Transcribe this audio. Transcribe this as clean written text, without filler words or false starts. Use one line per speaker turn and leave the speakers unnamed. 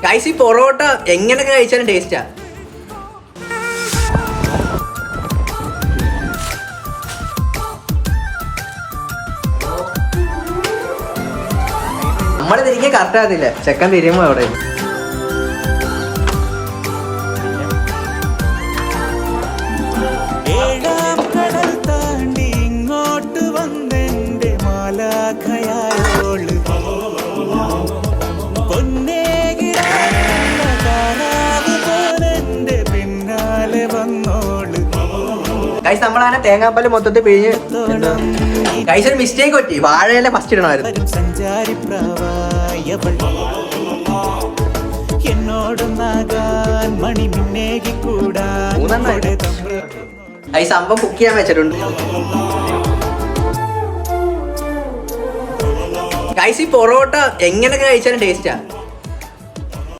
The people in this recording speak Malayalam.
ഗൈസ്, ഈ പൊറോട്ട എങ്ങനെയൊക്കെ കഴിച്ചാലും ടേസ്റ്റാ. നമ്മള് തിരികെ കറക്റ്റ് ആകത്തില്ല, ചെക്കൻ തിരിയുമ്പോ അവിടെ. ഗൈസ്, നമ്മളങ്ങനെ തേങ്ങാപ്പാല് മൊത്തത്തിൽ പിഴിഞ്ഞ്. ഗൈസ്, ഒരു മിസ്റ്റേക്ക് പറ്റി, വാഴയില ഫസ്റ്റ് ഇടണമായിരുന്നു. ഗൈസ്, സംഭവം കുക്ക് ചെയ്യാൻ വെച്ചിട്ടുണ്ട്. ഗൈസ്, ഈ പൊറോട്ട എങ്ങനെയൊക്കെ കഴിച്ചാലും ടേസ്റ്റാ.